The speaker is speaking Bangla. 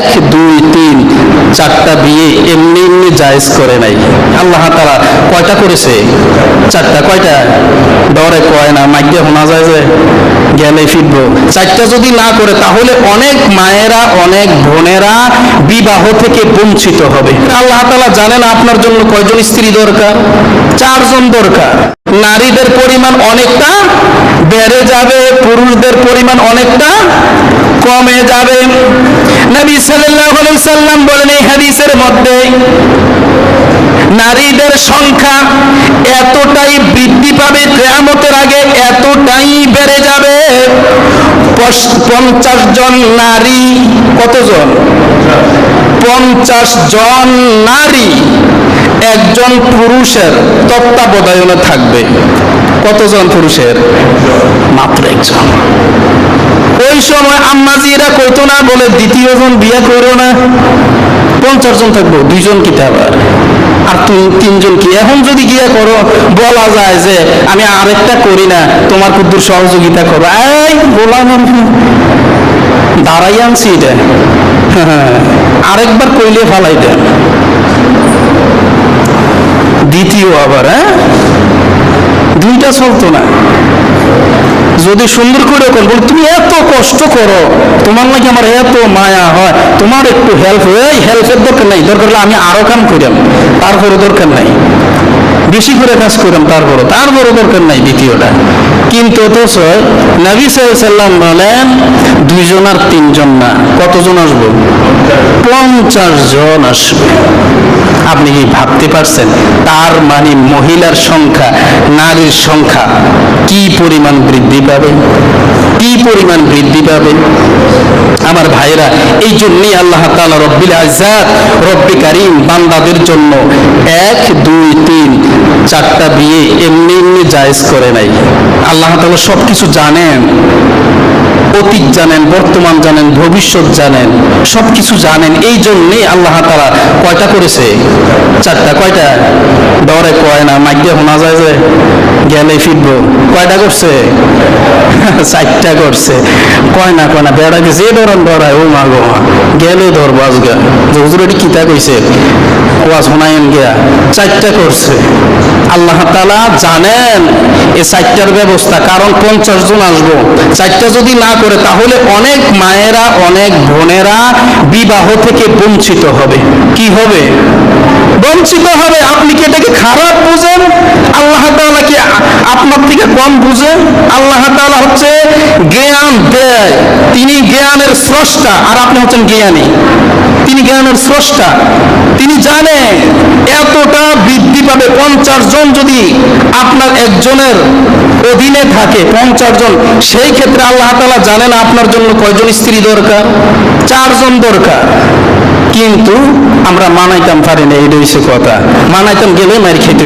এক দুই তিন চারটা বিয়ে এমনি এমনি জায়েজ করে নাই। আল্লাহ তাআলা কয়টা করেছে? চারটা। কয়টা? ডরে কয় না, মাইকে শোনা যায় যে গেলে ফিরবো। চারটা যদি না করে তাহলে অনেক মায়েরা, অনেক বোনেরা বিবাহ থেকে বঞ্চিত হবে। আল্লাহ তাআলা জানেন আপনার জন্য কয়জন স্ত্রী দরকার? 4 জন দরকার। নারীদের পরিমাণ অনেকটা বেড়ে যাবে, পুরুষদের পরিমাণ অনেকটা কমে যাবে। নবী সাল্লাল্লাহু আলাইহি সাল্লাম বলেন এই হাদিসের মধ্যে, নারীদের সংখ্যা এতটাই বৃদ্ধি পাবে, কিয়ামতের আগে এতটাই বেড়ে যাবে, 50 জন নারী, কতজন? 50 জন নারী একজন পুরুষের তত্ত্বাবধানে থাকবে। কতজন পুরুষের? মাত্র একজন। ওই সময় আম্মাজিরা কইতো না, বলে দ্বিতীয় জন বিয়ে করো না, 50 জন থাকবো, 2 জন কি আবার আর 3 জন কি? এখন যদি গিয়ে করো, বলা যায় যে আমি আরেকটা করি না, তোমার কুদ্দুর সহযোগিতা করো। এই বললাম দাঁড়াই আনছি এটা, আরেকবার কইলে ফালাই দেন, দ্বিতীয় আবার। দুইটা চলতো না। যদি সুন্দর করে বল, তুমি এত কষ্ট করো, তোমার নাকি আমার এত মায়া হয়, তোমার একটু হেল্প, এই হেল্পের দরকার নাই, দরকার হলে আমি আরো কাম করিলাম, তারপরে দরকার নাই, বেশি করে কাজ করলাম, তারপরও দরকার নাই দ্বিতীয়টা। কিন্তু অথচ নবী সাল্লাল্লাহু আলাইহি সাল্লাম বলেন 2 জন আর 3 জন না, কতজন আসবে? 50 জন আসবে। আপনি কি ভাবতে পারছেন? তার মানে মহিলার সংখ্যা, নারীর সংখ্যা কি পরিমাণ বৃদ্ধি পাবে, কি পরিমাণ বৃদ্ধি পাবে। আমার ভাইরা, এই জন্যই আল্লাহ তাআলা রব্বুল ইজ্জাত, রব্বে কারীম বান্দাদের জন্য 1 2 3 4টা বিয়ে এমনি এমনি জায়েজ করে নাই। আল্লাহ তাআলা সবকিছু জানেন, অতীত জানেন, বর্তমান জানেন, ভবিষ্যৎ জানেন, সবকিছু জানেন। এই জন্যই আল্লাহ তাআলা কয়টা করেছে? 4টা। কয়টা? ডরে কয় না, মাইকে শোনা যায় যে গেলে ফিরবো। কয়টা করছে? 4টা করছে। কয় না বেড়াকে যে ডরায়, ও মা গো মা, গেলে ধরবো আজকে, যে হুজুর এটি কিতা কইছে, ওয়াজ শোনায়েন গিয়া। 4টা করছে। আল্লাহ তাআলা জানেন এই 4টার ব্যবস্থা, কারণ 50 জন আসবো। 4টা যদি না করে তাহলে অনেক মায়েরা, অনেক বোনেরা বিবাহ থেকে বঞ্চিত হবে। কি হবে? বঞ্চিত হবে। আপনি কি এটাকে খারাপ বুঝেন? আল্লাহ তাআলা কি আপনার থেকে কম বুঝেন? আল্লাহ তাআলা হচ্ছে জ্ঞান দেয়, তিনি জ্ঞানের স্রষ্টা, আর আপনি হচ্ছেন জ্ঞানী। তিনি জ্ঞানের স্রষ্টা, তিনি জানেন এতটা বৃদ্ধি পাবে। 50 জন যদি আপনার একজনের অধীনে থাকে, 50 জন, সেই ক্ষেত্রে আল্লাহ তাআলা জানেন আপনার জন্য কয়জন স্ত্রী দরকার? 4 জন দরকার। কিন্তু আমরা মানাইতাম পারি না, এই হচ্ছে কথা। মানাইতাম গেলে মার খেতে